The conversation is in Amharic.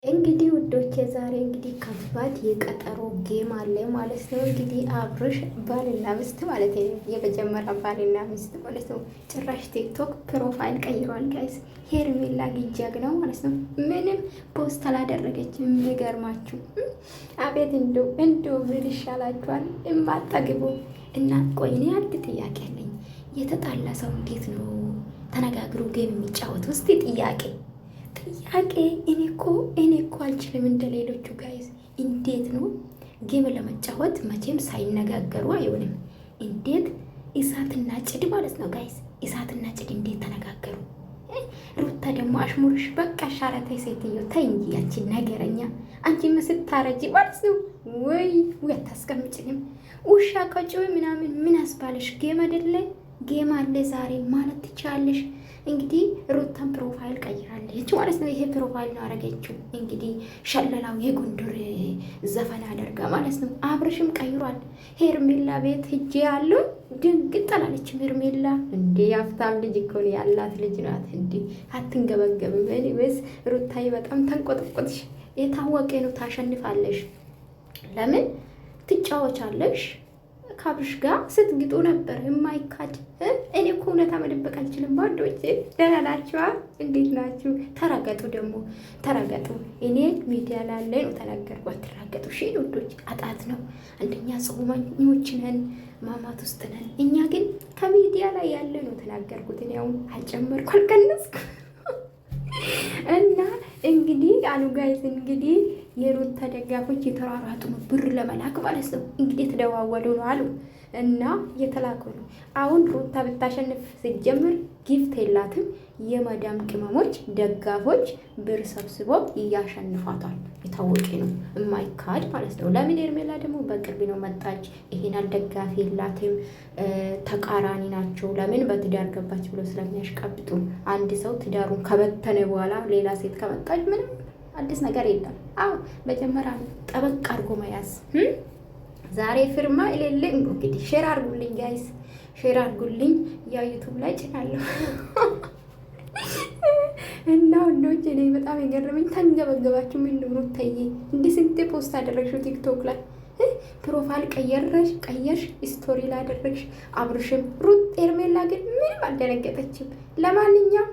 እንግዲህ ውዶቼ ዛሬ እንግዲህ ከባድ የቀጠሮ ጌም አለ ማለት ነው። እንግዲህ አብርሽ ባልና ሚስት ማለት ነው፣ የመጀመሪያ ባልና ሚስት ማለት ነው። ጭራሽ ቲክቶክ ፕሮፋይል ቀይሯል ጋይስ። ሄርሜላ ግጃግ ነው ማለት ነው። ምንም ፖስት አላደረገችም። የሚገርማችሁ አቤት እንደው ምን ይሻላችኋል? እማጠግቡ እና ቆይ እኔ አንድ ጥያቄ አለኝ። የተጣላ ሰው እንዴት ነው ተነጋግሮ ጌም የሚጫወት? ውስጥ ጥያቄ እኔ እኮ አልችልም እንደ ሌሎቹ ጋይዝ። እንዴት ነው ጌም ለመጫወት መቼም ሳይነጋገሩ አይሆንም። እንዴት እሳትና ጭድ ማለት ነው ጋይዝ። እሳትና ጭድ እንዴት ተነጋገሩ? ሩታ ደግሞ አሽሙርሽ በቃ ሻረታይ ሴትዮ ተይ እንጂ ያቺን ነገረኛ አንቺ ምስታረጂ ማለት ነው። ወይ አታስቀምጭንም? ውሻ ቀጭው ምናምን ምን አስባለሽ? ጌም አይደለ ጌም አለ ዛሬ ማለት ትችላለሽ። እንግዲህ ሩታን ፕሮፋይል ቀይራለች ማለት ነው። ይሄ ፕሮፋይል ነው አረገችው። እንግዲህ ሸለላው የጎንደር ዘፈን አደርጋ ማለት ነው። አብርሽም ቀይሯል። ሄርሜላ ቤት ሂጄ ያለው ድንግጥ አላለችም። ሄርሜላ እንዴ ያፍታም ልጅ እኮ ነው ያላት ልጅ ናት። እንዴ አትንገበገብም። እኔስ ሩታዬ በጣም ተንቆጥቆጥሽ። የታወቀ ነው ታሸንፋለሽ። ለምን ትጫወቻለሽ? ከአብርሽ ጋር ስትግጡ ነበር የማይካድ። እኔ እኮ እውነታ መደበቅ አልችልም። ባዶቼ ደህና ናችኋ? እንዴት ናችሁ? ተረገጡ ደግሞ ተረገጡ። እኔ ሚዲያ ላለ ነው ተናገርኩ። አትራገጡ። እሺ ውዶች፣ አጣት ነው። አንደኛ ጾመኞች ነን፣ ማማት ውስጥ ነን። እኛ ግን ከሚዲያ ላይ ያለ ነው ተናገርኩት። እኔ አሁን አልጨመርኩ አልቀነስኩ። እና እንግዲህ አሉ ጋይዝ፣ እንግዲህ የሩታ ደጋፎች የተሯሯጡ ነው ብር ለመላክ ማለት ነው። እንግዲህ ተደዋወሉ ነው አሉ እና የተላኩ ነው። አሁን ሩታ ብታሸንፍ ሲጀምር ጊፍት የላትም። የመዳም ቅመሞች ደጋፎች ብር ሰብስቦ እያሸንፏታል። የታወቀ ነው የማይካድ ማለት ነው። ለምን ሄርሜላ ደግሞ በቅርብ ነው መጣች። ይሄናል ደጋፊ የላትም። ተቃራኒ ናቸው። ለምን በትዳር ገባች ብሎ ስለሚያሽቀብጡ። አንድ ሰው ትዳሩን ከበተነ በኋላ ሌላ ሴት ከመጣች ምንም አዲስ ነገር የለም። መጀመሪያ ጠበቅ አድርጎ መያዝ። ዛሬ ፍርማ የሌለኝ እንግዲህ ሼር አድርጉልኝ ጋይስ፣ ሼር አድርጉልኝ። ያው ዩቱብ ላይ ጭናለሁ እና ወንዶች እኔ በጣም የገረመኝ ተንገበገባችሁ። ምን ሩታዬ እንዲህ ስንት ፖስት አደረግሽው ቲክቶክ ላይ ፕሮፋይል ቀየርሽ ስቶሪ ላይ አደረግሽ። አብርሽም ሩት ሄርሜላ ግን ምንም አልደነገጠችም። ለማንኛውም